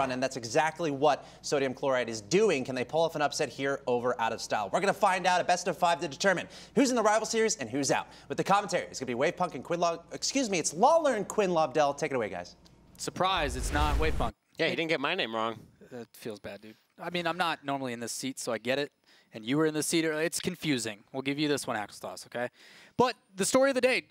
1, and that's exactly what Sodium Chloride is doing. Can they pull off an upset here over Out of Style? We're going to find out a best of 5 to determine who's in the rival series and who's out. With the commentary, it's going to be Wave Punk and it's Lawler and Quinn Lobdell. Take it away, guys. Surprise, it's not Wave Punk. Yeah, you didn't get my name wrong. That feels bad, dude. I mean, I'm not normally in this seat, so I get it. And you were in this seat. It's confusing. We'll give you this one, Axel, okay? But the story of the day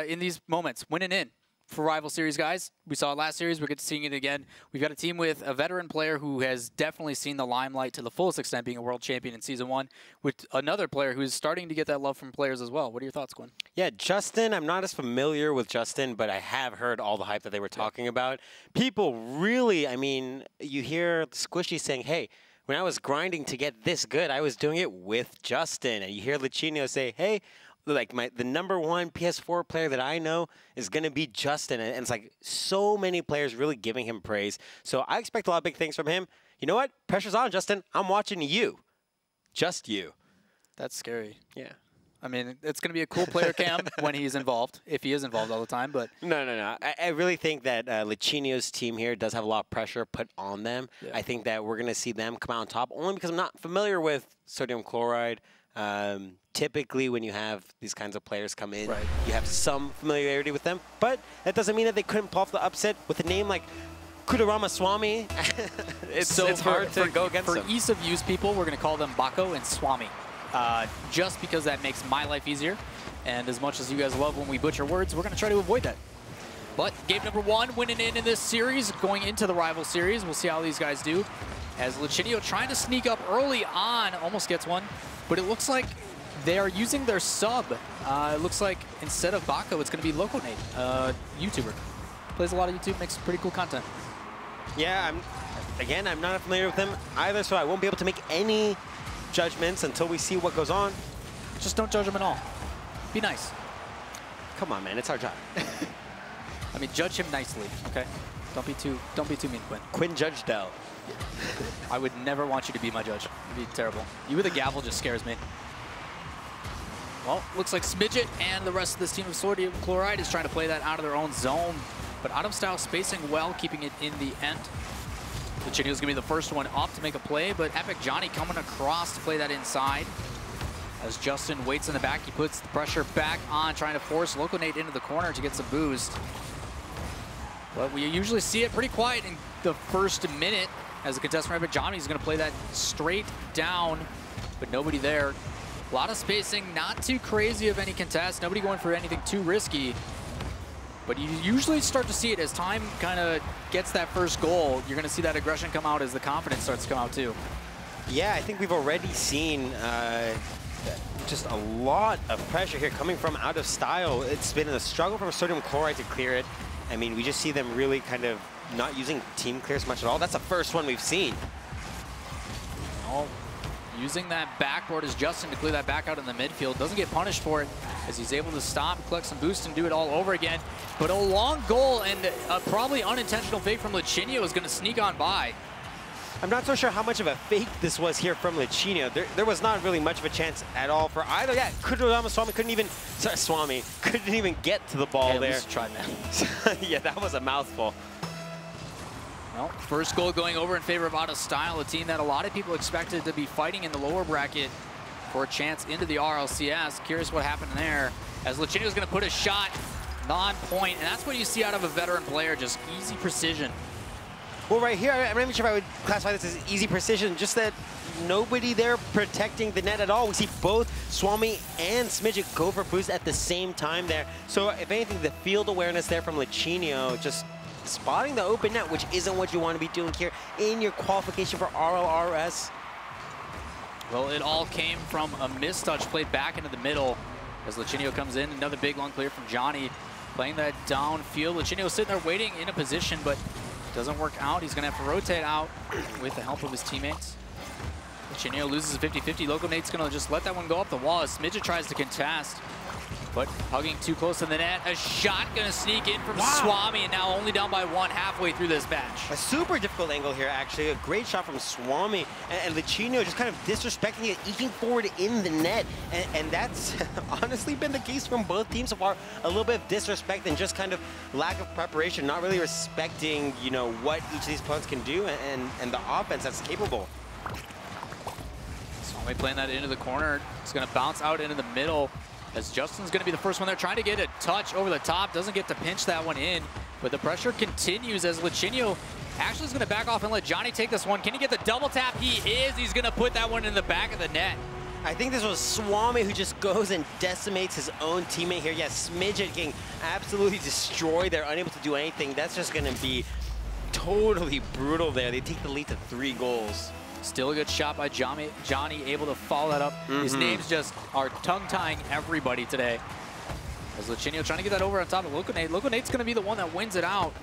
in these moments, winning in for Rival Series, guys. We saw it last series. We're good to seeing it again. We've got a team with a veteran player who has definitely seen the limelight to the fullest extent, being a world champion in Season 1, with another player who's starting to get that love from players as well. What are your thoughts, Quinn? Yeah, Justin, I'm not as familiar with Justin, but I have heard all the hype that they were talking about. People really, I mean, you hear Squishy saying, hey, when I was grinding to get this good, I was doing it with Justin. And you hear Lichinio say, hey, like the #1 PS4 player that I know is going to be Justin. And it's like so many players really giving him praise. So I expect a lot of big things from him. You know what? Pressure's on, Justin. I'm watching you. Just you. That's scary. Yeah. I mean, it's going to be a cool player cam when he's involved, if he is involved all the time. But No. I really think that Lichinio's team here does have a lot of pressure put on them. Yeah. I think that we're going to see them come out on top, only because I'm not familiar with Sodium Chloride. Typically, when you have these kinds of players come in, you have some familiarity with them. But that doesn't mean that they couldn't pull off the upset with a name like Kudurama Swami. it's hard to go against them. For ease of use, people, we're going to call them Bako and Swami. Just because that makes my life easier. And as much as you guys love when we butcher words, we're going to try to avoid that. But game #1 winning in this series, going into the rival series. We'll see how these guys do. As Lichinio trying to sneak up early on, almost gets one. But it looks like they are using their sub. It looks like instead of Bako, it's going to be Loconate, YouTuber. Plays a lot of YouTube, makes pretty cool content. Yeah, I'm not familiar with him either, so I won't be able to make any judgments until we see what goes on. Just don't judge him at all. Be nice. Come on, man, it's our job. I mean, judge him nicely, okay? Don't be too mean, Quinn. Quinn Judge Dell. I would never want you to be my judge. It'd be terrible. You with a gavel just scares me. Well, looks like Smidget and the rest of this team of Sodium Chloride is trying to play that out of their own zone, but Out of Style spacing well, keeping it in the end. Lichinio's gonna be the first one up to make a play, but Epic Johnny coming across to play that inside. As Justin waits in the back, he puts the pressure back on, trying to force Loconate into the corner to get some boost. But we usually see it pretty quiet in the first minute, as the contestant Epic Johnny is gonna play that straight down, but nobody there. A lot of spacing, not too crazy of any contest, nobody going for anything too risky. But you usually start to see it as time kind of gets that first goal. You're going to see that aggression come out as the confidence starts to come out too. Yeah, I think we've already seen just a lot of pressure here coming from Out of Style. It's been a struggle from Sodium Chloride to clear it. I mean, we just see them really kind of not using team clears much at all. That's the first one we've seen. Oh, using that backboard as Justin to clear that back out in the midfield. Doesn't get punished for it as he's able to stop, collect some boost, and do it all over again. But a long goal and a probably unintentional fake from Lichinio is going to sneak on by. I'm not so sure how much of a fake this was here from Lichinio. There was not really much of a chance at all for either. Yeah, Kudurama Swami couldn't even get to the ball there. Try that. Yeah, that was a mouthful. Well, first goal going over in favor of Out of Style, a team that a lot of people expected to be fighting in the lower bracket for a chance into the RLCS. Curious what happened there, as Lichinio's going to put a shot non-point, and that's what you see out of a veteran player, just easy precision. Well, right here, I'm not even sure if I would classify this as easy precision, just that nobody there protecting the net at all. We see both Swami and Smidget go for boost at the same time there. So if anything, the field awareness there from Lichinio, just spotting the open net, which isn't what you want to be doing here in your qualification for RLRS. Well, it all came from a mistouch played back into the middle as Lichinio comes in. Another big long clear from Johnny, playing that downfield. Lichinio sitting there waiting in a position, but doesn't work out. He's going to have to rotate out with the help of his teammates. Lichinio loses a 50-50. Loconate's going to just let that one go up the wall as Smidget tries to contest. But hugging too close to the net. A shot gonna sneak in from Swami, and now only down by 1 halfway through this match. A super difficult angle here, actually. A great shot from Swami, and Lichinio just kind of disrespecting it, eking forward in the net. And that's honestly been the case from both teams so far. A little bit of disrespect and just kind of lack of preparation, not really respecting, you know, what each of these opponents can do and the offense that's capable. Swami playing that into the corner. It's gonna bounce out into the middle, as Justin's going to be the first one there, trying to get a touch over the top. Doesn't get to pinch that one in, but the pressure continues as Lichinio actually is going to back off and let Johnny take this one. Can he get the double tap? He is. He's going to put that one in the back of the net. I think this was Swami who just goes and decimates his own teammate here. Yes, Smidget getting absolutely destroyed. They're unable to do anything. That's just going to be totally brutal there. They take the lead to 3 goals. Still a good shot by Johnny, able to follow that up. His names just are tongue-tying everybody today. As Lichinio trying to get that over on top of Loco Nate. Loco Nate's going to be the one that wins it out.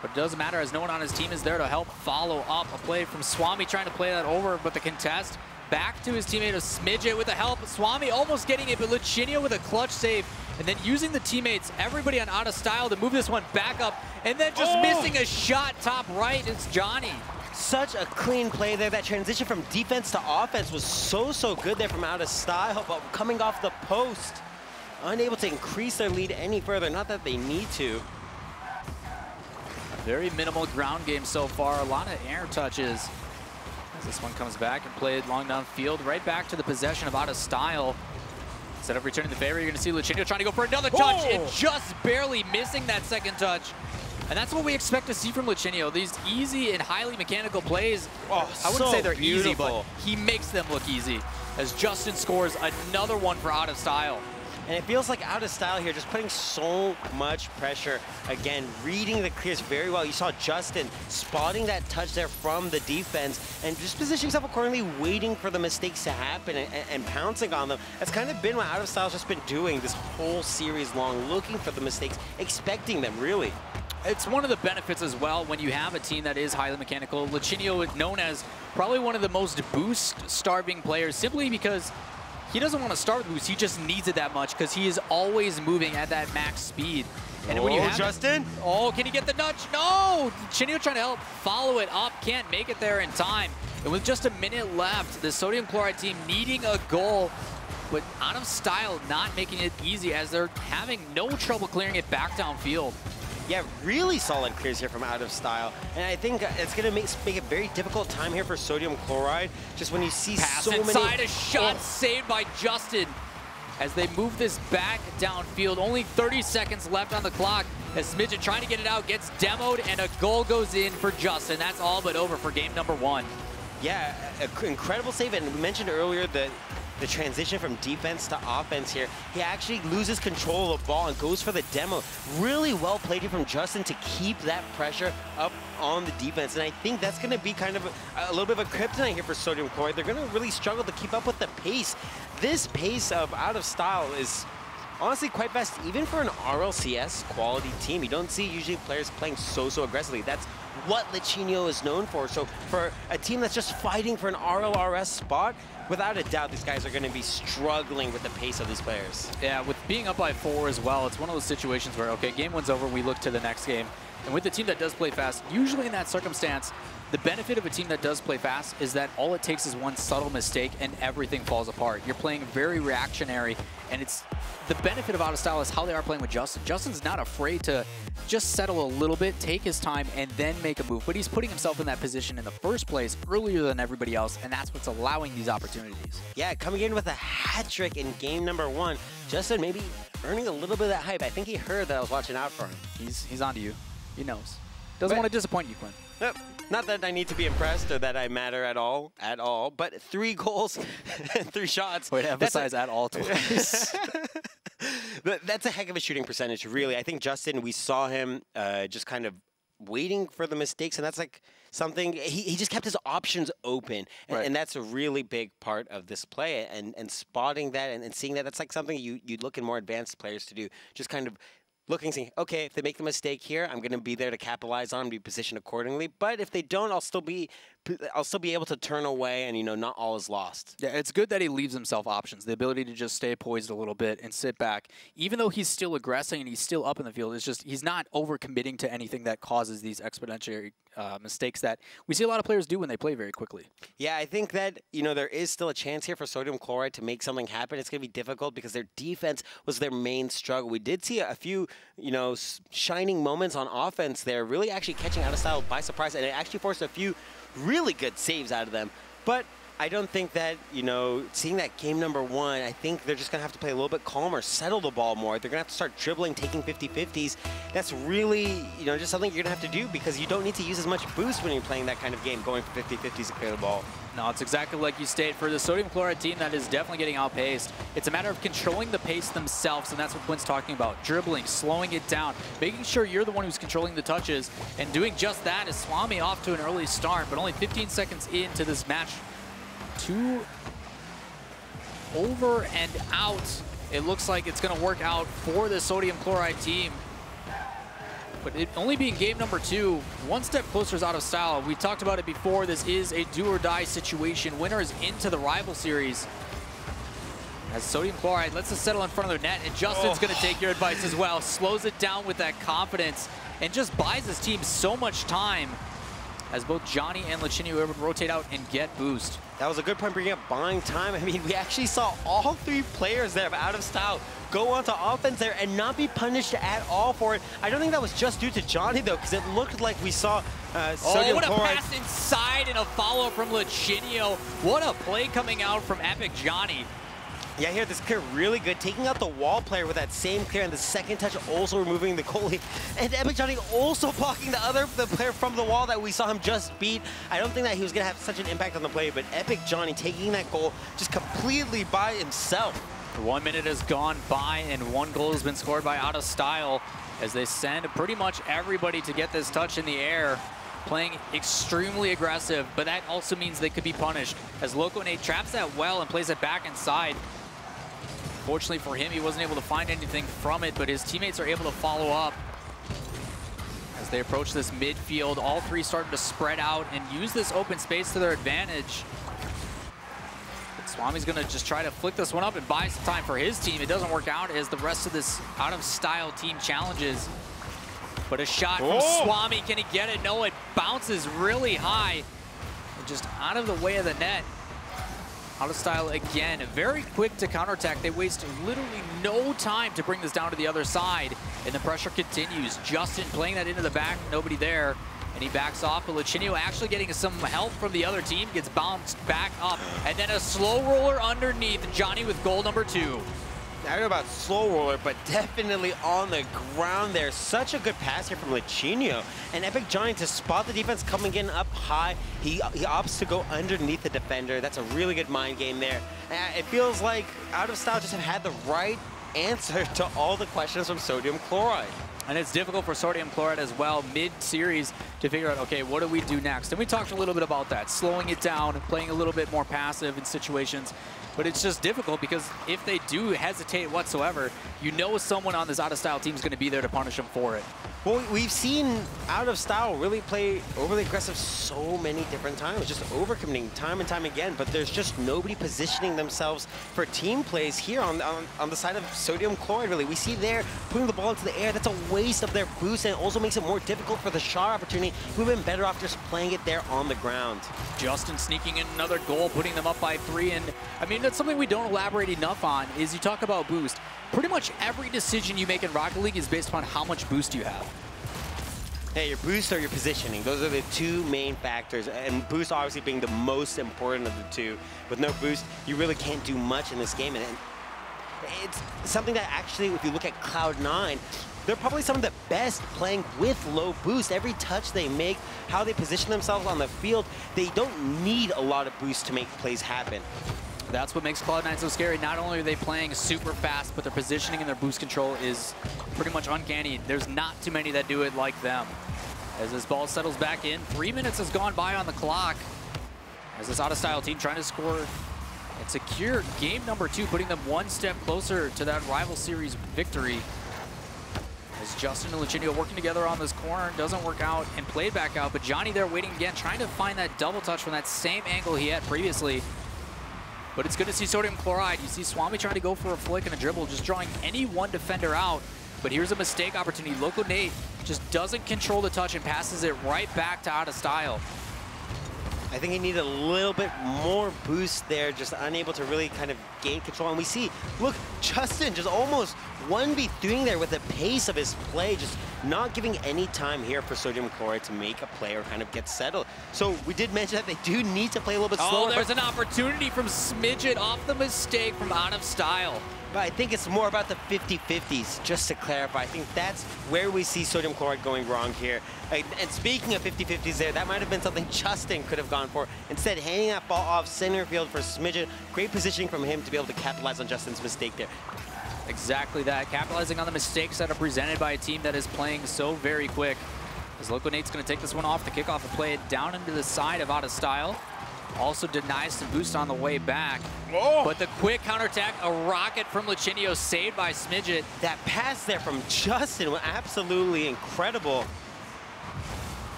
But it doesn't matter as no one on his team is there to help follow up. A play from Swami trying to play that over, but the contest back to his teammate of Smidget with the help. Swami almost getting it, but Lichinio with a clutch save. And then using the teammates, everybody on out of style to move this one back up. And then just missing a shot top right. It's Johnny. Such a clean play there. That transition from defense to offense was so good there from out of style, but coming off the post, unable to increase their lead any further. Not that they need to. Very minimal ground game so far. A lot of air touches. As this one comes back and played long downfield, right back to the possession of out of style. Instead of returning the favor, you're going to see Lichinio trying to go for another touch and just barely missing that second touch. And that's what we expect to see from Lichinio. These easy and highly mechanical plays. I wouldn't say they're easy, but he makes them look easy. As Justin scores another one for out of style. And it feels like out of style here, just putting so much pressure. Again, reading the clears very well. You saw Justin spotting that touch there from the defense and just positioning himself accordingly, waiting for the mistakes to happen and pouncing on them. That's kind of been what out of style's just been doing this whole series long, looking for the mistakes, expecting them, really. It's one of the benefits as well when you have a team that is highly mechanical. Lichinio is known as probably one of the most boost-starving players simply because he doesn't want to start with boost. He just needs it that much because he is always moving at that max speed. And when you have Justin. Can he get the nudge? No! Lichinio trying to help follow it up. Can't make it there in time. And with just a minute left, the Sodium Chloride team needing a goal, but out of style, not making it easy as they're having no trouble clearing it back downfield. Yeah, really solid clears here from out of style. And I think it's going to make a very difficult time here for Sodium Chloride. Just when you see Pass so inside, many... a shot saved by Justin. As they move this back downfield, only 30 seconds left on the clock. As Smidget trying to get it out, gets demoed, and a goal goes in for Justin. That's all but over for game number 1. Yeah, incredible save. And we mentioned earlier that the transition from defense to offense here, he actually loses control of the ball and goes for the demo. Really well played here from Justin to keep that pressure up on the defense. And I think that's going to be kind of a little bit of a kryptonite here for Sodium Chloride. They're going to really struggle to keep up with the pace. This pace of out of style is honestly quite fast, even for an RLCS quality team. You don't see usually players playing so aggressively. That's what Lichinio is known for. So for a team that's just fighting for an RLRS spot, without a doubt, these guys are going to be struggling with the pace of these players. Yeah, with being up by 4 as well, it's one of those situations where, okay, game 1's over, we look to the next game. And with the team that does play fast, usually in that circumstance, the benefit of a team that does play fast is that all it takes is one subtle mistake and everything falls apart. You're playing very reactionary, and it's the benefit of out of style is how they are playing with Justin. Justin's not afraid to just settle a little bit, take his time, and then make a move. But he's putting himself in that position in the first place earlier than everybody else, and that's what's allowing these opportunities. Yeah, coming in with a hat trick in game number 1. Justin maybe earning a little bit of that hype. I think he heard that I was watching out for him. He's onto you. He knows. Doesn't want to disappoint you, Quinn. Nope. Not that I need to be impressed or that I matter at all, but 3 goals and 3 shots. Way to emphasize at all twice. That's a heck of a shooting percentage, really. I think Justin, we saw him just kind of waiting for the mistakes, and that's like something, he just kept his options open, and that's a really big part of this play, and spotting that and seeing that, that's like something you'd look in more advanced players to do, just kind of looking, saying, okay, if they make the mistake here, I'm going to be there to capitalize on and be positioned accordingly. But if they don't, I'll still be able to turn away, and not all is lost. Yeah, it's good that he leaves himself options, the ability to just stay poised a little bit and sit back. Even though he's still aggressing and he's still up in the field, it's just he's not overcommitting to anything that causes these exponential mistakes that we see a lot of players do when they play very quickly. Yeah, I think that, there is still a chance here for sodium chloride to make something happen. It's going to be difficult because their defense was their main struggle. We did see a few, shining moments on offense there, really actually catching Out of Style by surprise, and it actually forced a few really good saves out of them. But I don't think that, seeing that game number 1, I think they're just going to have to play a little bit calmer, settle the ball more. They're going to have to start dribbling, taking 50-50s. That's really, just something you're going to have to do because you don't need to use as much boost when you're playing that kind of game, going for 50-50s to clear the ball. No, it's exactly like you stated. For the sodium chloride team, that is definitely getting outpaced. It's a matter of controlling the pace themselves, and that's what Quinn's talking about. Dribbling, slowing it down, making sure you're the one who's controlling the touches, and doing just that is Swami off to an early start, but only 15 seconds into this match. 2 over and out. It looks like it's going to work out for the sodium chloride team. But it only being game number 2, one step closer is Out of Style. We talked about it before. This is a do-or-die situation. Winner is into the rival series. As sodium chloride lets us settle in front of their net, and Justin's going to take your advice as well. Slows it down with that confidence and just buys his team so much time as both Johnny and Lachinio able to rotate out and get boost. That was a good point, bringing up buying time. I mean, we actually saw all 3 players there of Out of Style go onto offense there and not be punished at all for it. I don't think that was just due to Johnny, though, because it looked like we saw sodium what a chloride. pass inside and a follow from Lachinio. What a play coming out from Epic Johnny. Yeah, here, this clear really good. Taking out the wall player with that same clear, and the second touch also removing the goalie. And Epic Johnny also blocking the player from the wall that we saw him just beat. I don't think that he was going to have such an impact on the play, but Epic Johnny taking that goal just completely by himself. 1 minute has gone by, and 1 goal has been scored by Out of Style as they send pretty much everybody to get this touch in the air. Playing extremely aggressive, but that also means they could be punished as Loco Nate traps that well and plays it back inside. Fortunately for him, he wasn't able to find anything from it, but his teammates are able to follow up. As they approach this midfield, all 3 starting to spread out and use this open space to their advantage. But Swami's gonna just try to flick this one up and buy some time for his team. It doesn't work out as the rest of this Out of Style team challenges. But a shot from Swami, can he get it? No, it bounces really high. And just out of the way of the net. Out of Style again, very quick to counterattack. They waste literally no time to bring this down to the other side. And the pressure continues. Justin playing that into the back, nobody there. And he backs off, but Lachinio actually getting some help from the other team, gets bounced back up. And then a slow roller underneath, Johnny with goal number 2. I don't know about slow roller, but definitely on the ground there. Such a good pass here from Lachinio. And Epic Johnny to spot the defense coming in up high. He opts to go underneath the defender. That's a really good mind game there. It feels like Out of Style just have had the right answer to all the questions from sodium chloride. And it's difficult for sodium chloride as well, mid-series, to figure out, okay, what do we do next? And we talked a little bit about that, slowing it down, playing a little bit more passive in situations. But it's just difficult because if they do hesitate whatsoever, you know someone on this Out of Style team is going to be there to punish them for it. Well, we've seen Out of Style really play overly aggressive so many different times, just overcommitting time and time again, but there's just nobody positioning themselves for team plays here on the side of sodium chloride, really. We see there putting the ball into the air. That's a waste of their boost, and it also makes it more difficult for the shot opportunity. We've been better off just playing it there on the ground. Justin sneaking in another goal, putting them up by 3, and I mean, that's something we don't elaborate enough on, is you talk about boost. Pretty much every decision you make in Rocket League is based upon how much boost you have. Hey, your boost or your positioning, those are the 2 main factors, and boost obviously being the most important of the 2. With no boost, you really can't do much in this game, and it's something that actually, if you look at Cloud9, they're probably some of the best playing with low boost. Every touch they make, how they position themselves on the field, they don't need a lot of boost to make plays happen. That's what makes Cloud9 so scary. Not only are they playing super fast, but their positioning and their boost control is pretty much uncanny. There's not too many that do it like them. As this ball settles back in, 3 minutes has gone by on the clock. As this Out of Style team trying to score and secure game number 2, putting them 1 step closer to that rival series victory. As Justin and Lucinio working together on this corner, doesn't work out and played back out, but Johnny there waiting again, trying to find that double touch from that same angle he had previously. But it's good to see Sodium Chloride. You see Swami trying to go for a flick and a dribble, just drawing any one defender out. But here's a mistake opportunity. Loco Nate just doesn't control the touch and passes it right back to Out of Style. I think he needed a little bit more boost there, just unable to really kind of gain control. And we see, look, Justin just almost 1v3 there with the pace of his play, just not giving any time here for Sodium Chloride to make a play or kind of get settled. So we did mention that they do need to play a little bit slower. Oh, there's an opportunity from Smidget off the mistake from Out of Style. But I think it's more about the 50-50s, just to clarify. I think that's where we see Sodium Chloride going wrong here. And speaking of 50-50s there, that might have been something Justin could have gone for. Instead, handing that ball off center field for Smidget. Great positioning from him to be able to capitalize on Justin's mistake there. Exactly that, capitalizing on the mistakes that are presented by a team that is playing so very quick. As Loco Nate's going to take this one off the kickoff and play it down into the side of Out of Style. Also denies some boost on the way back. Whoa. But the quick counterattack, a rocket from Lucinio saved by Smidget. That pass there from Justin was absolutely incredible.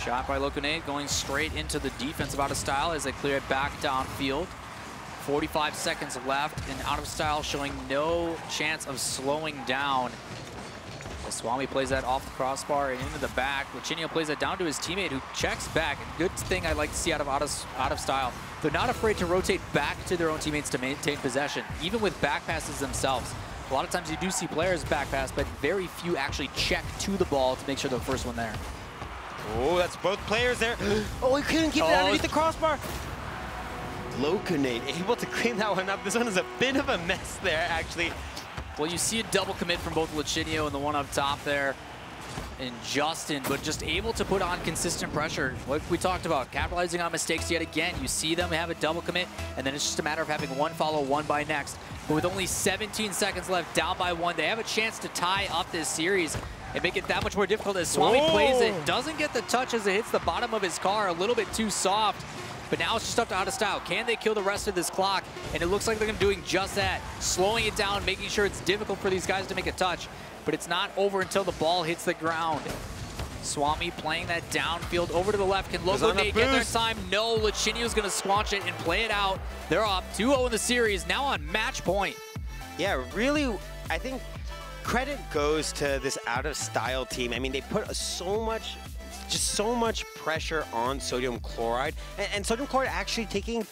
Shot by Loco Nate going straight into the defense of Out of Style as they clear it back downfield. 45 seconds left and Out of Style showing no chance of slowing down. Swami plays that off the crossbar and into the back. Lucinio plays that down to his teammate who checks back. A good thing I like to see out of Style. They're not afraid to rotate back to their own teammates to maintain possession, even with back passes themselves. A lot of times you do see players back pass, but very few actually check to the ball to make sure they're the first one there. Oh, that's both players there. Oh, he couldn't keep it underneath the crossbar. Loco Nate able to clean that one up. This one is a bit of a mess there, actually. Well, you see a double commit from both Lucinio and the one up top there, and Justin, but just able to put on consistent pressure. Like we talked about, capitalizing on mistakes yet again. You see them have a double commit, and then it's just a matter of having one follow, one by next. But with only 17 seconds left, down by one, they have a chance to tie up this series and make it that much more difficult as Swami plays it. Doesn't get the touch as it hits the bottom of his car, a little bit too soft. But now it's just up to Out of Style. Can they kill the rest of this clock? And it looks like they're going to be doing just that. Slowing it down, making sure it's difficult for these guys to make a touch. But it's not over until the ball hits the ground. Swami playing that downfield over to the left. Can Loco Nate get their time? No, Lucinio's going to squanch it and play it out. They're up 2-0 in the series, now on match point. Yeah, really, I think credit goes to this Out of Style team. I mean, they put so much pressure on Sodium Chloride, and Sodium Chloride actually taking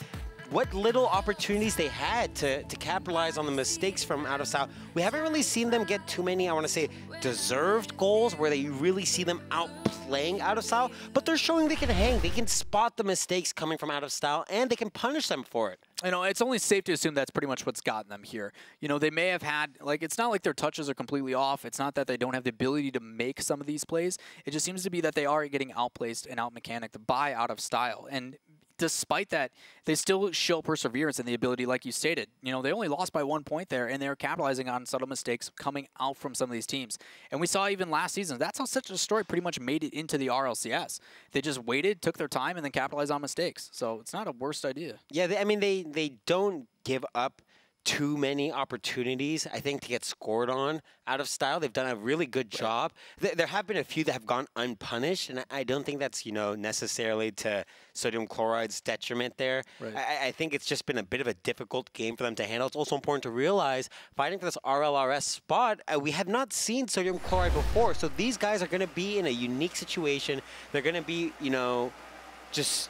what little opportunities they had to capitalize on the mistakes from Out of Style. We haven't really seen them get too many, I want to say, deserved goals where they really see them outplaying Out of Style, but they're showing they can hang, they can spot the mistakes coming from Out of Style, and they can punish them for it. You know, it's only safe to assume that's pretty much what's gotten them here. You know, they may have had, like, it's not like their touches are completely off. It's not that they don't have the ability to make some of these plays. It just seems to be that they are getting outplaced and outmechanicked by Out of Style. And despite that, they still show perseverance and the ability, like you stated. You know, they only lost by 1 point there, and they're capitalizing on subtle mistakes coming out from some of these teams. And we saw even last season, that's how Such a Story pretty much made it into the RLCS. They just waited, took their time, and then capitalized on mistakes. So it's not a worst idea. Yeah, I mean, they don't give up too many opportunities, I think, to get scored on Out of Style. They've done a really good job. There have been a few that have gone unpunished, and I don't think that's, you know, necessarily to Sodium Chloride's detriment there. Right. I think it's just been a bit of a difficult game for them to handle. It's also important to realize, fighting for this RLRS spot, we have not seen Sodium Chloride before, so these guys are going to be in a unique situation. They're going to be, you know, just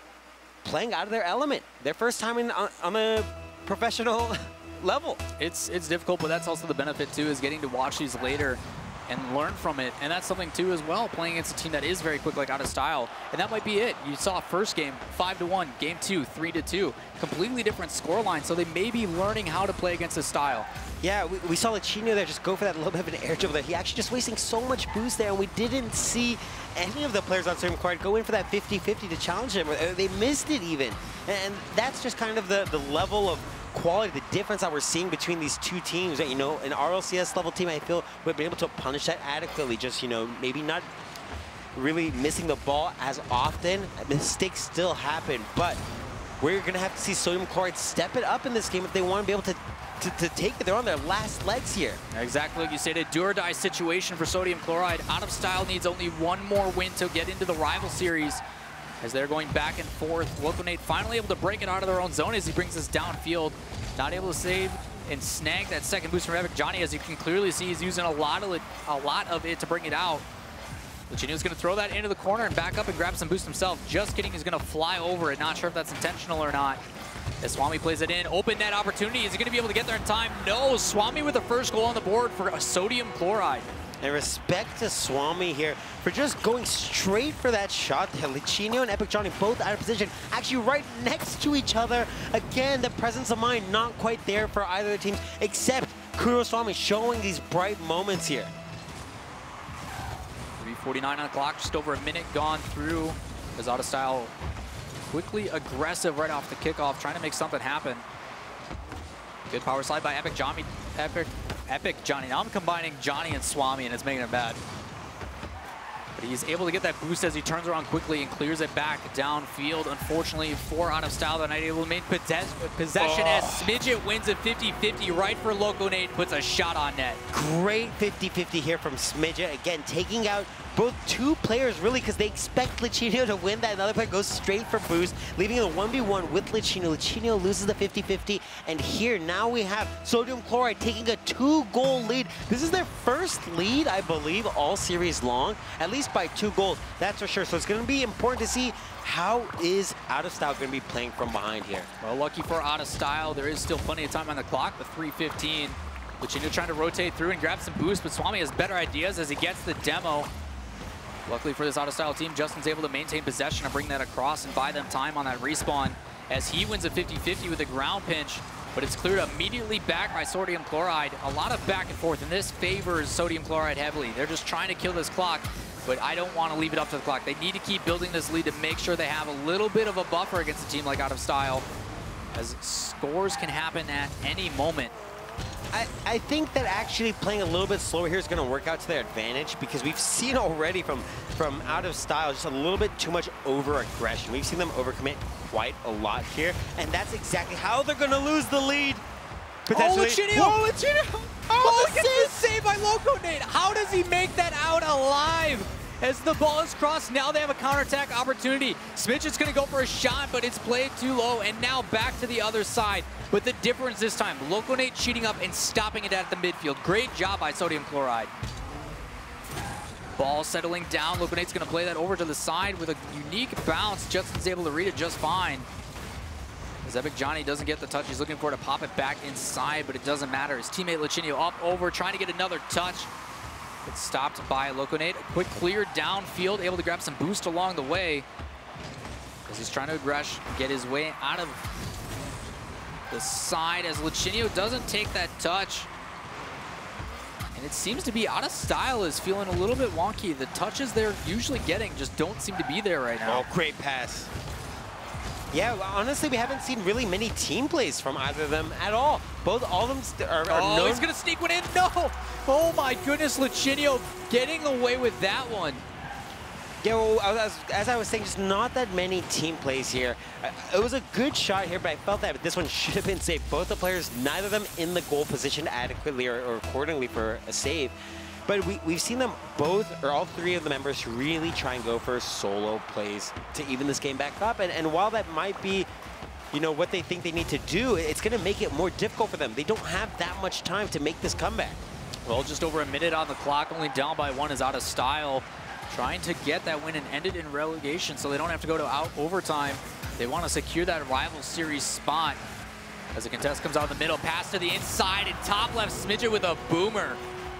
playing out of their element. Their first time on a professional level. It's difficult, but that's also the benefit too, is getting to watch these later and learn from it. And that's something too as well, playing against a team that is very quick, like Out of Style. And that might be it. You saw first game 5-1, game 2 3-2, completely different scoreline. So they may be learning how to play against this style. Yeah, we saw Lucinio there just go for that little bit of an air dribble there. He actually just wasting so much boost there, and we didn't see any of the players on Sodium Chloride go in for that 50-50 to challenge him. They missed it even. And that's just kind of the level of quality, the difference that we're seeing between these two teams. You know, an RLCS level team, I feel, would be able to punish that adequately. Just, you know, maybe not really missing the ball as often. Mistakes still happen, but we're going to have to see Sodium Chloride step it up in this game if they want to be able to to take it. They're on their last legs here. Exactly like you said, a do-or-die situation for Sodium Chloride. Out of Style needs only one more win to get into the rival series as they're going back and forth. Loconate finally able to break it out of their own zone as he brings us downfield. Not able to save and snag that second boost from Epic Johnny. As you can clearly see, he's using a lot of it to bring it out. Luchino's going to throw that into the corner and back up and grab some boost himself. Just kidding, he's going to fly over it. Not sure if that's intentional or not. As Swami plays it in, open net opportunity. Is he going to be able to get there in time? No, Swami with the first goal on the board for Sodium Chloride. And respect to Swami here for just going straight for that shot there. Luchino and Epic Johnny both out of position, actually right next to each other. Again, the presence of mind not quite there for either of the teams, except Kuro Swami showing these bright moments here. 3:49 on the clock, just over a minute gone through. As Out of Style quickly aggressive right off the kickoff, trying to make something happen. Good power slide by Epic Johnny. Epic Johnny. Now I'm combining Johnny and Swami, and it's making it bad. But he's able to get that boost as he turns around quickly and clears it back downfield. Unfortunately, for Out of Style, they're not able to maintain possession as Smidget wins it 50-50 right for Loconate, puts a shot on net. Great 50-50 here from Smidget. Again, taking out both two players, really, because they expect Luchino to win that. Another player goes straight for boost, leaving the 1v1 with Luchino. Luchino loses the 50-50, and here now we have Sodium Chloride taking a 2-goal lead. This is their first lead, I believe, all series long, at least by 2 goals, that's for sure. So it's going to be important to see how is Out of Style going to be playing from behind here. Well, lucky for Out of Style, there is still plenty of time on the clock, the 3:15. Luchino trying to rotate through and grab some boost, but Swami has better ideas as he gets the demo. Luckily for this Out of Style team, Justin's able to maintain possession and bring that across and buy them time on that respawn as he wins a 50-50 with a ground pinch, but it's cleared immediately back by Sodium Chloride. A lot of back and forth, and this favors Sodium Chloride heavily. They're just trying to kill this clock, but I don't want to leave it up to the clock. They need to keep building this lead to make sure they have a little bit of a buffer against a team like Out of Style, as scores can happen at any moment. I think that actually playing a little bit slower here is going to work out to their advantage, because we've seen already from Out of Style just a little bit too much over-aggression. We've seen them overcommit quite a lot here, and that's exactly how they're going to lose the lead. Potentially. Oh, Luchino! Whoa, Luchino! Oh, look at this save by Loconate! How does he make that out alive? As the ball is crossed, now they have a counterattack opportunity. Smidget's going to go for a shot, but it's played too low, and now back to the other side. But the difference this time, Loconate cheating up and stopping it at the midfield. Great job by Sodium Chloride. Ball settling down. Loconate's going to play that over to the side with a unique bounce. Justin's able to read it just fine. As Epic Johnny doesn't get the touch, he's looking for it to pop it back inside, but it doesn't matter. His teammate Luchino up over, trying to get another touch. It's stopped by Loconate. A quick clear downfield, able to grab some boost along the way as he's trying to get his way out of the side as Luchino doesn't take that touch. And it seems to be Out of Style is feeling a little bit wonky. The touches they're usually getting just don't seem to be there right now. Oh, great pass. Yeah, honestly, we haven't seen really many team plays from either of them at all. All of them are known. He's going to sneak one in. No! Oh my goodness, Luchino getting away with that one. Yeah, well, as I was saying, just not that many team plays here. It was a good shot here, but I felt that this one should have been saved. Both the players, neither of them in the goal position adequately or accordingly for a save. But we've seen them both, or all three of the members, really try and go for solo plays to even this game back up. And while that might be, you know, what they think they need to do, it's going to make it more difficult for them. They don't have that much time to make this comeback. Well, just over a minute on the clock, only down by 1 is Out of Style. Trying to get that win and end it in relegation so they don't have to go to overtime. They want to secure that rival series spot. As the contest comes out of the middle, pass to the inside, and top left, Smidget with a boomer.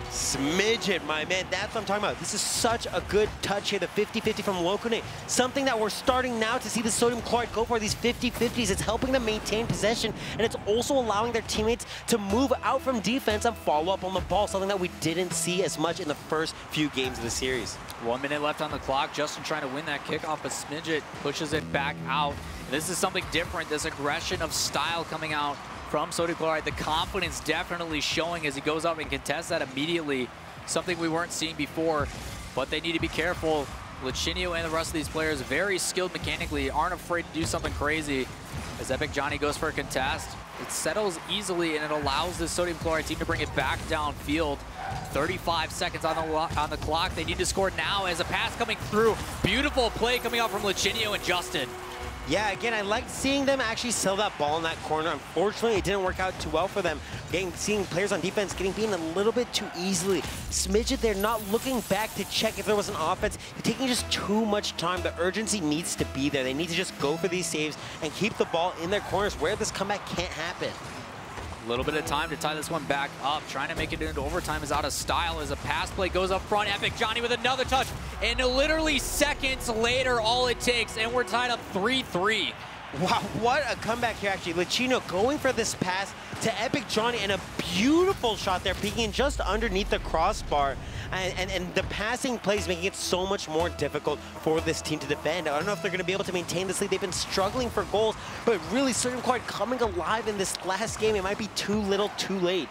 Smidget, my man, that's what I'm talking about. This is such a good touch here, the 50-50 from Loconate. Something that we're starting now to see the Sodium Chloride go for, these 50-50s. It's helping them maintain possession, and it's also allowing their teammates to move out from defense and follow up on the ball, something that we didn't see as much in the first few games of the series. 1 minute left on the clock. Justin trying to win that kickoff, but Smidget pushes it back out. And this is something different, this aggression of style coming out from Sodium Chloride. The confidence definitely showing as he goes up and contests that immediately. Something we weren't seeing before, but they need to be careful. Lichinio and the rest of these players, very skilled mechanically, aren't afraid to do something crazy. As Epic Johnny goes for a contest, it settles easily and it allows the Sodium Chloride team to bring it back downfield. 35 seconds on the clock. They need to score now as a pass coming through. Beautiful play coming out from Lichinio and Justin. Yeah, again, I liked seeing them actually sell that ball in that corner. Unfortunately, it didn't work out too well for them. Seeing players on defense getting beaten a little bit too easily. Smidget, they're not looking back to check if there was an offense. They're taking just too much time. The urgency needs to be there. They need to just go for these saves and keep the ball in their corners where this comeback can't happen. A little bit of time to tie this one back up. Trying to make it into overtime is out of style as a pass play goes up front. Epic Johnny with another touch. And literally seconds later, all it takes, and we're tied up 3-3. Wow, what a comeback here, actually. Lichinio going for this pass to Epic Johnny, and a beautiful shot there, peeking just underneath the crossbar. And the passing plays making it so much more difficult for this team to defend. I don't know if they're going to be able to maintain this lead. They've been struggling for goals, but really Sodium Chloride coming alive in this last game. It might be too little, too late.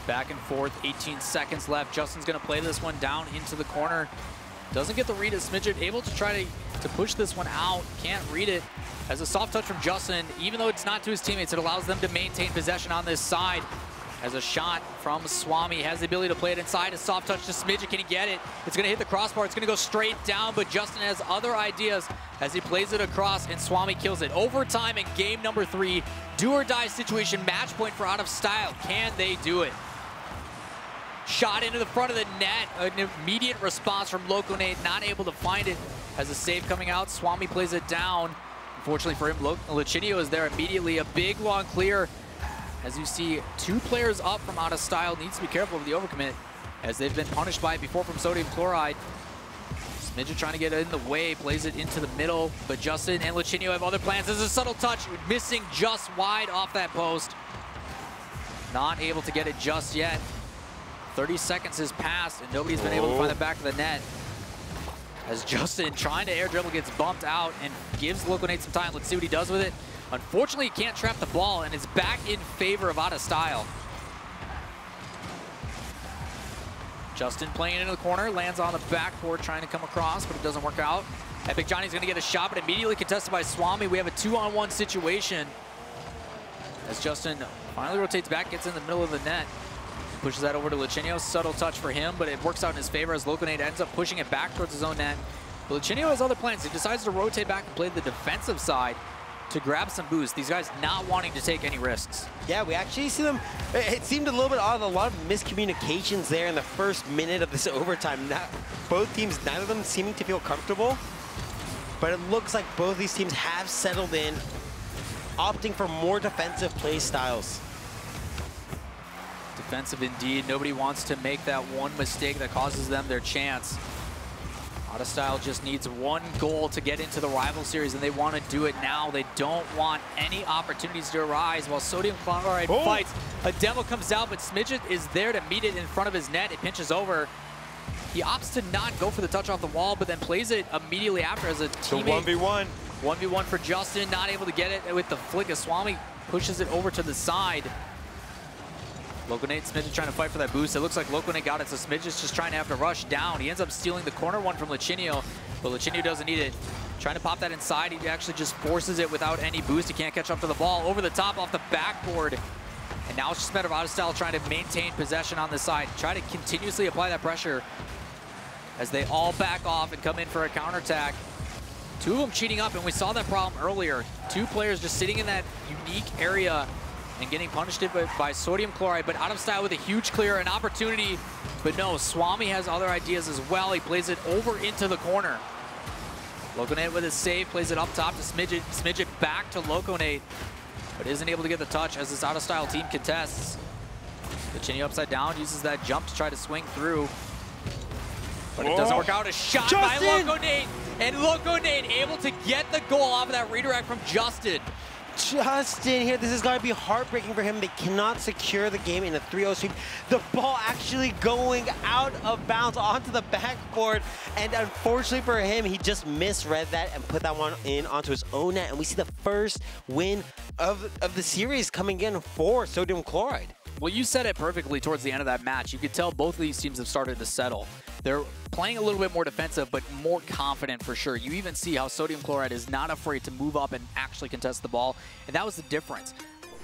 Back and forth, 18 seconds left. Justin's going to play this one down into the corner. Doesn't get the read as Smidget, able to try to push this one out. Can't read it. As a soft touch from Justin, even though it's not to his teammates, it allows them to maintain possession on this side. As a shot from Swami, has the ability to play it inside. A soft touch to Smidget, can he get it? It's gonna hit the crossbar, it's gonna go straight down, but Justin has other ideas as he plays it across, and Swami kills it. Overtime in game number 3, do or die situation, match point for Out of Style. Can they do it? Shot into the front of the net, an immediate response from Loconate, not able to find it. As a save coming out, Swami plays it down. Unfortunately for him, Lichinio is there immediately. A big long clear. As you see, 2 players up from Out of Style. Needs to be careful of the overcommit, as they've been punished by it before from Sodium Chloride. Smidget trying to get in the way, plays it into the middle, but Justin and Lichinio have other plans. There's a subtle touch, missing just wide off that post. Not able to get it just yet. 30 seconds has passed, and nobody's been able to find the back of the net. As Justin, trying to air dribble, gets bumped out and gives Loconate some time. Let's see what he does with it. Unfortunately, he can't trap the ball, and it's back in favor of Out of Style. Justin playing into the corner, lands on the backboard, trying to come across, but it doesn't work out. Epic Johnny's gonna get a shot, but immediately contested by Swami. We have a 2-on-1 situation. As Justin finally rotates back, gets in the middle of the net. Pushes that over to Lichinio. Subtle touch for him, but it works out in his favor as Loconate ends up pushing it back towards his own net. But Lichinio has other plans. He decides to rotate back and play the defensive side to grab some boost. These guys not wanting to take any risks. Yeah, we actually see them. It seemed a little bit odd. A lot of miscommunications there in the first minute of this overtime. Both teams, neither of them seeming to feel comfortable. But it looks like both these teams have settled in, opting for more defensive play styles. Defensive indeed. Nobody wants to make that one mistake that causes them their chance. Out of Style just needs 1 goal to get into the rival series, and they want to do it now. They don't want any opportunities to arise while Sodium Chloride fights. A demo comes out, but Smidget is there to meet it in front of his net. It pinches over. He opts to not go for the touch off the wall, but then plays it immediately after as a teammate. So 1v1. 1v1 for Justin, not able to get it with the flick as Swami pushes it over to the side. Loconate, Smidget trying to fight for that boost. It looks like Loconate got it, so Smidget's just trying to have to rush down. He ends up stealing the corner one from Lichinio, but Lichinio doesn't need it. Trying to pop that inside, he actually just forces it without any boost. He can't catch up to the ball. Over the top, off the backboard. And now it's just a matter of Out of Style trying to maintain possession on this side. Try to continuously apply that pressure as they all back off and come in for a counterattack. 2 of them cheating up, and we saw that problem earlier. 2 players just sitting in that unique area and getting punished by Sodium Chloride, but Out of Style with a huge clear, an opportunity. But no, Swami has other ideas as well. He plays it over into the corner. Loconate with his save, plays it up top to Smidget. Smidget back to Loconate, but isn't able to get the touch as this Out of Style team contests. Lichinio upside down, uses that jump to try to swing through. But it doesn't work out. A shot by Loconate, and Loconate able to get the goal off of that redirect from Justin. Justin here, this is going to be heartbreaking for him. They cannot secure the game in a 3-0 sweep. The ball actually going out of bounds onto the backboard, and unfortunately for him, he just misread that and put that one in onto his own net, and we see the first win of the series coming in for Sodium Chloride. Well, you said it perfectly towards the end of that match. You could tell both of these teams have started to settle. They're playing a little bit more defensive, but more confident for sure. You even see how Sodium Chloride is not afraid to move up and actually contest the ball, and that was the difference.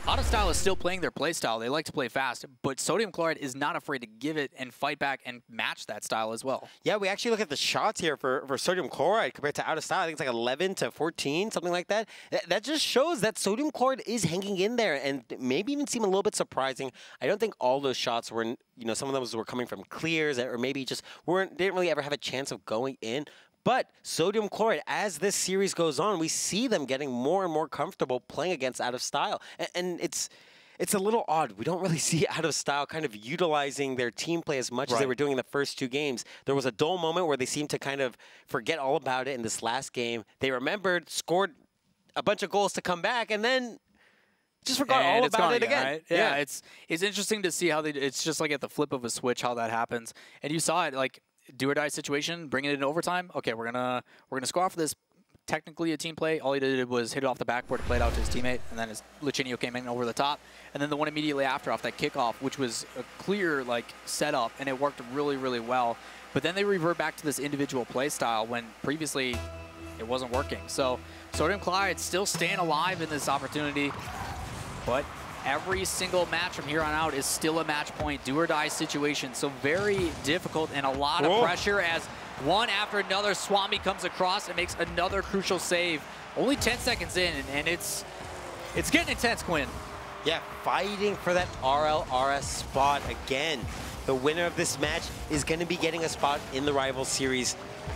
Out of Style is still playing their play style. They like to play fast, but Sodium Chloride is not afraid to give it and fight back and match that style as well. Yeah, we actually look at the shots here for Sodium Chloride compared to Out of Style. I think it's like 11 to 14, something like that. That just shows that Sodium Chloride is hanging in there and maybe even seem a little bit surprising. I don't think all those shots were, some of those were coming from clears or maybe just didn't really ever have a chance of going in. But Sodium Chloride, as this series goes on, we see them getting more and more comfortable playing against Out of Style. And it's a little odd. We don't really see Out of Style kind of utilizing their team play as much as they were doing in the first 2 games. There was a dull moment where they seemed to kind of forget all about it in this last game. They remembered, scored a bunch of goals to come back, and then just forgot all about it again. Right? Yeah, it's interesting to see how it's just like at the flip of a switch how that happens. And you saw it like do or die situation, bringing it in overtime. Okay, we're gonna score off this. Technically a team play. All he did was hit it off the backboard, play it out to his teammate, and then Lucinio came in over the top. And then the one immediately after off that kickoff, which was a clear setup, and it worked really, really well. But then they revert back to this individual play style when previously it wasn't working. So Sodium Chloride still staying alive in this opportunity, but every single match from here on out is still a match point, do or die situation. So very difficult and a lot of pressure as one after another Swami comes across and makes another crucial save. Only 10 seconds in, and it's getting intense, Quinn. Yeah, fighting for that RLCS spot again. The winner of this match is going to be getting a spot in the Rival Series.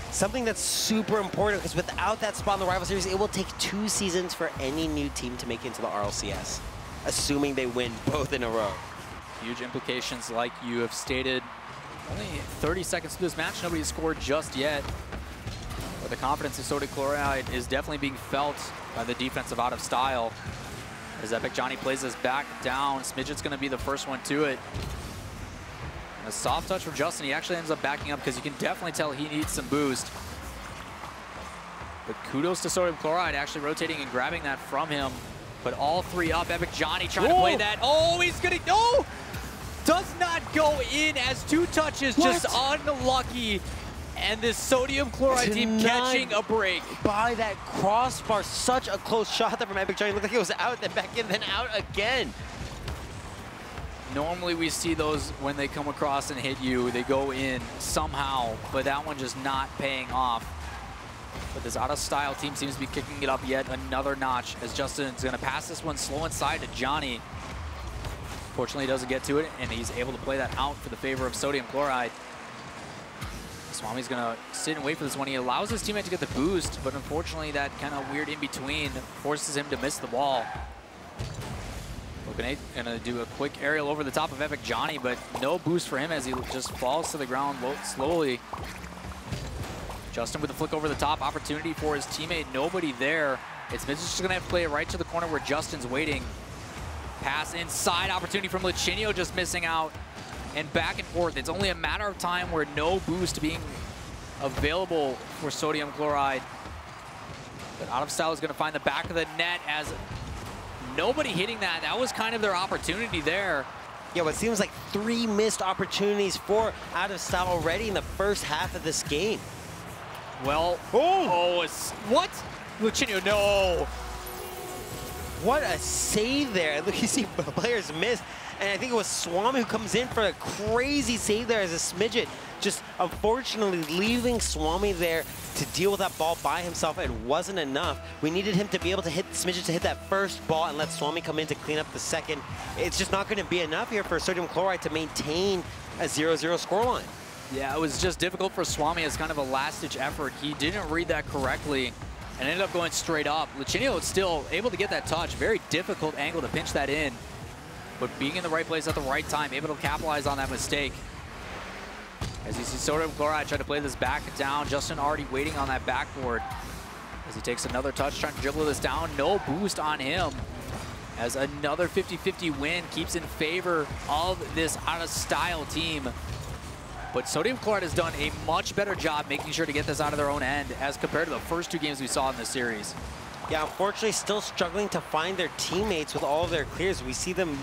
Something that's super important, because without that spot in the Rival Series, it will take 2 seasons for any new team to make it into the RLCS, assuming they win both in a row. Huge implications like you have stated. Only 30 seconds to this match, nobody's scored just yet. But the confidence in Sodium Chloride is definitely being felt by the defense of Out of Style. As Epic Johnny plays this back down, Smidget's going to be the first one to it. And a soft touch from Justin. He actually ends up backing up because you can definitely tell he needs some boost. But kudos to Sodium Chloride actually rotating and grabbing that from him. But all 3 up. Epic Johnny trying to play that. Oh, he's going to... Oh! Does not go in as 2 touches, just unlucky. And this Sodium Chloride team catching a break. By that crossbar, such a close shot there from Epic Johnny. Looked like it was out, then back in, then out again. Normally we see those when they come across and hit you, they go in somehow, but that one just not paying off. But this Out of Style team seems to be kicking it up yet another notch as Justin's gonna pass this one slow inside to Johnny. Fortunately, he doesn't get to it, and he's able to play that out for the favor of Sodium Chloride. Swami's gonna sit and wait for this one. He allows his teammate to get the boost, but unfortunately that kind of weird in-between forces him to miss the ball. Vulcanate gonna do a quick aerial over the top of Epic Johnny, but no boost for him as he just falls to the ground slowly. Justin with a flick over the top, opportunity for his teammate, nobody there. It's just gonna have to play it right to the corner where Justin's waiting. Pass inside, opportunity from Lucinio, just missing out. And back and forth. It's only a matter of time where no boost being available for Sodium Chloride. But Out of Style is going to find the back of the net as nobody hitting that. That was kind of their opportunity there. Yeah, what seems like 3 missed opportunities for Out of Style already in the first half of this game. Well, what? Lucinio, no. What a save there. Look, you see players miss. And I think it was Swami who comes in for a crazy save there as a Smidget. Just unfortunately leaving Swami there to deal with that ball by himself. It wasn't enough. We needed him to be able to hit Smidget to hit that first ball and let Swami come in to clean up the second. It's just not going to be enough here for Sodium Chloride to maintain a 0-0 scoreline. Yeah, it was just difficult for Swami as kind of a last-ditch effort. He didn't read that correctly and ended up going straight up. Lucinio was still able to get that touch. Very difficult angle to pinch that in. But being in the right place at the right time, able to capitalize on that mistake. As you see Sodium Chloride trying to play this back down. Justin already waiting on that backboard. As he takes another touch, trying to dribble this down. No boost on him. As another 50-50 win keeps in favor of this Out of Style team. But Sodium Chloride has done a much better job making sure to get this out of their own end as compared to the first 2 games we saw in this series. Yeah, unfortunately still struggling to find their teammates with all of their clears. We see them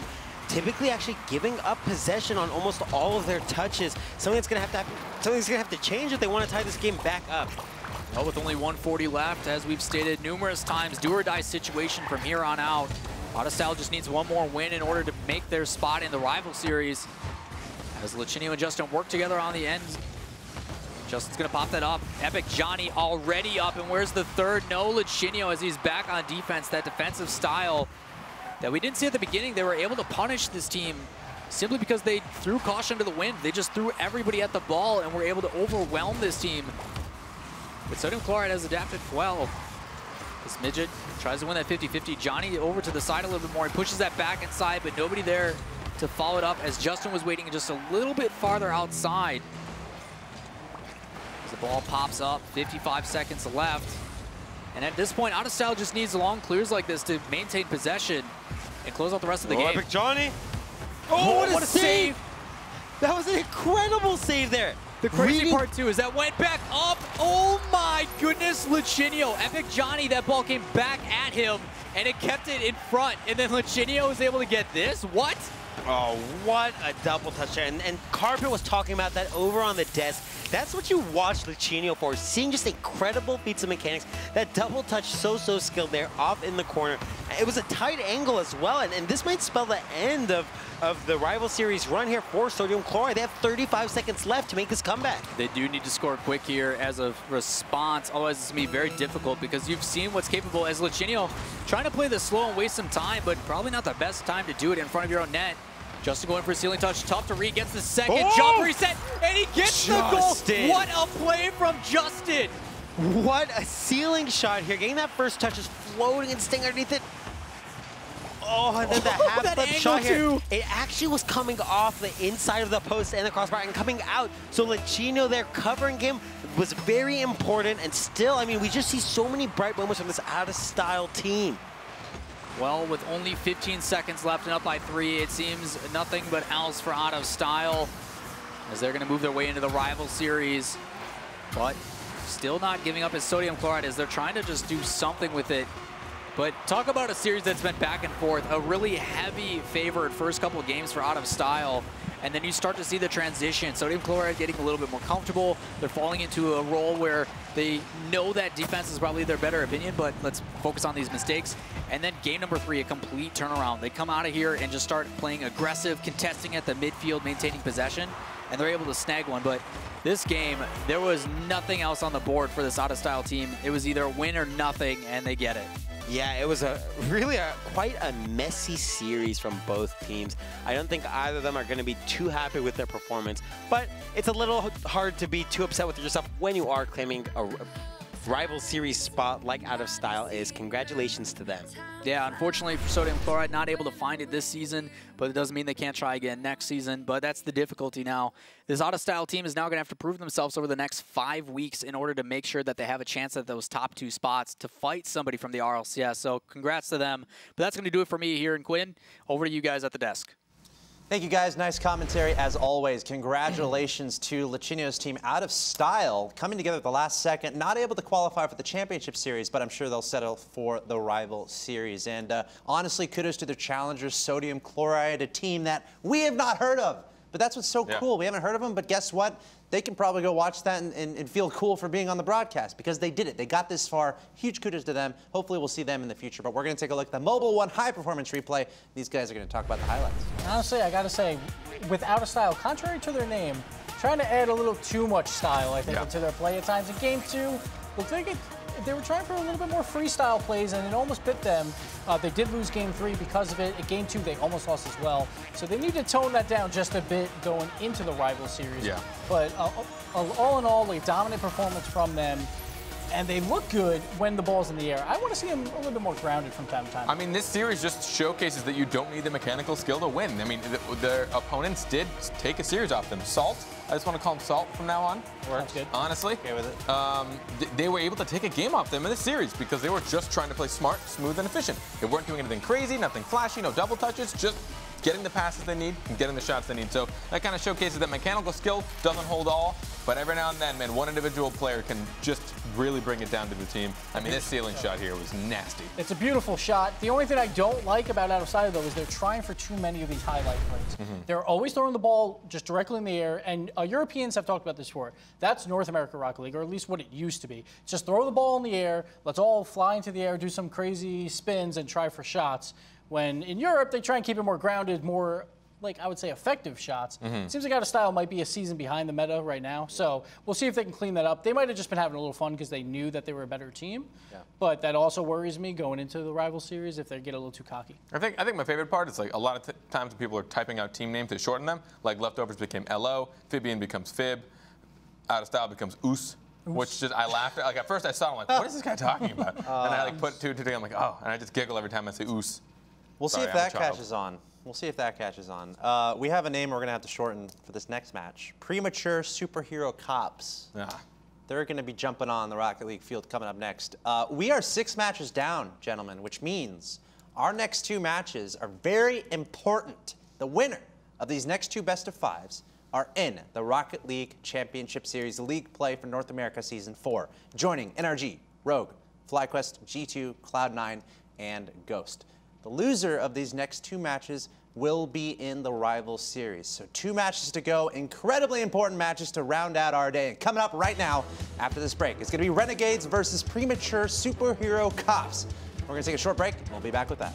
typically actually giving up possession on almost all of their touches. Something's gonna have to change if they want to tie this game back up. Well, with only 140 left, as we've stated numerous times, do or die situation from here on out. Out of Style just needs one more win in order to make their spot in the rival series. As Lichinio and Justin work together on the end. Justin's gonna pop that up. Epic Johnny already up, and where's the third? No, Lichinio as he's back on defense. That defensive style that we didn't see at the beginning. They were able to punish this team simply because they threw caution to the wind. They just threw everybody at the ball and were able to overwhelm this team. But Sodium Chloride has adapted well. This midget tries to win that 50-50. Johnny over to the side a little bit more. He pushes that back inside, but nobody there to follow it up as Justin was waiting just a little bit farther outside. As the ball pops up, 55 seconds left. And at this point, Out of Style just needs long clears like this to maintain possession and close out the rest of the game. Epic Johnny. Oh, what a save! That was an incredible save there. The crazy part, too, is that went back up. Oh, my goodness, Lichinio. Epic Johnny, that ball came back at him, and it kept it in front. And then Lichinio was able to get this. What? Oh, what a double touch there. And Carpet was talking about that over on the desk. That's what you watch Lichinio for, seeing just incredible feats of mechanics. That double touch, so skilled there, off in the corner. It was a tight angle as well, and this might spell the end of the rival series run here for Sodium Chloride. They have 35 seconds left to make this comeback. They do need to score quick here as a response, otherwise it's going to be very difficult because you've seen what's capable as Lichinio trying to play this slow and waste some time, but probably not the best time to do it in front of your own net. Justin going for a ceiling touch, tough to read, gets the second jump reset, and he gets the goal. What a play from Justin. What a ceiling shot here. Getting that first touch is floating and staying underneath it. Oh, and then the half-flip shot here. It actually was coming off the inside of the post and the crossbar and coming out. So Lichinio there covering him was very important. And still, I mean, we just see so many bright moments from this out-of-style team. Well, with only 15 seconds left and up by 3, it seems nothing but else for Out of Style as they're going to move their way into the rival series. But still not giving up as Sodium Chloride as they're trying to just do something with it. But talk about a series that's been back and forth, a really heavy favored first couple of games for Out of Style. And then you start to see the transition. Sodium Chloride getting a little bit more comfortable. They're falling into a role where they know that defense is probably their better opinion, but let's focus on these mistakes. And then game number 3, a complete turnaround. They come out of here and just start playing aggressive, contesting at the midfield, maintaining possession, and they're able to snag one. But this game, there was nothing else on the board for this Out of Style team. It was either a win or nothing, and they get it. Yeah, it was quite a messy series from both teams. I don't think either of them are going to be too happy with their performance, but it's a little hard to be too upset with yourself when you are claiming a rival series spot like Out of Style is. Congratulations to them. Yeah, unfortunately for Sodium Chloride, not able to find it this season, but it doesn't mean they can't try again next season. But that's the difficulty now. This Out of Style team is now going to have to prove themselves over the next 5 weeks in order to make sure that they have a chance at those top 2 spots to fight somebody from the RLCS. So congrats to them. But that's going to do it for me here in Quinn. Over to you guys at the desk. Thank you, guys. Nice commentary, as always. Congratulations to Lichinio's team. Out of Style, coming together at the last second. Not able to qualify for the championship series, but I'm sure they'll settle for the rival series. And honestly, kudos to their challengers, Sodium Chloride, a team that we have not heard of. But that's what's so cool. We haven't heard of them, but guess what? They can probably go watch that and feel cool for being on the broadcast because they did it. They got this far. Huge kudos to them. Hopefully we'll see them in the future. But we're going to take a look at the Mobile One High Performance replay. These guys are going to talk about the highlights. Honestly, I got to say, with Out of Style, contrary to their name, trying to add a little too much style, I think, into their play at times. In Game 2, looked like they were trying for a little bit more freestyle plays, and it almost bit them. They did lose Game 3 because of it. At Game 2, they almost lost as well. So they need to tone that down just a bit going into the rival series. Yeah. But all in all, a dominant performance from them. And they look good when the ball's in the air. I want to see them a little bit more grounded from time to time. I mean, this series just showcases that you don't need the mechanical skill to win. I mean, their opponents did take a series off them. Salt, I just want to call them Salt from now on. Sounds good. Honestly. Okay with it. They were able to take a game off them in this series because they were just trying to play smart, smooth, and efficient. They weren't doing anything crazy, nothing flashy, no double touches, just getting the passes they need and getting the shots they need. So that kind of showcases that mechanical skill doesn't hold all. But every now and then, man, one individual player can just really bring it down to the team. I mean, this ceiling shot here was nasty. It's a beautiful shot. The only thing I don't like about out of style, though, is they're trying for too many of these highlight plays. They're always throwing the ball just directly in the air, and Europeans have talked about this before. That's North America Rocket League, or at least what it used to be. Just throw the ball in the air, let's all fly into the air, do some crazy spins, and try for shots. When in Europe, they try and keep it more grounded, more, like, I would say, effective shots. It seems like Out of Style might be a season behind the meta right now, so we'll see if they can clean that up. They might have just been having a little fun because they knew that they were a better team, but that also worries me going into the rival series if they get a little too cocky. I think my favorite part is, like, a lot of times when people are typing out team names, they shorten them. Like, Leftovers became LO, Fibian becomes Fib, Out of Style becomes Oos. Which just, I laughed at. Like, at first I saw it, I'm like, what is this guy talking about? And I, like, put two together, I'm like, oh, and I just giggle every time I say Oos. We'll see if that catches on. We'll see if that catches on. We have a name we're going to have to shorten for this next match. Premature Superhero Cops. Yeah. They're going to be jumping on the Rocket League field coming up next. We are 6 matches down, gentlemen, which means our next 2 matches are very important. The winner of these next 2 best-of-5s are in the Rocket League Championship Series League Play for North America Season 4, joining NRG, Rogue, FlyQuest, G2, Cloud9, and Ghost. The loser of these next 2 matches will be in the rival series. So 2 matches to go, incredibly important matches to round out our day. And coming up right now, after this break, it's going to be Renegades versus Premature Superhero Cops. We're going to take a short break, and we'll be back with that.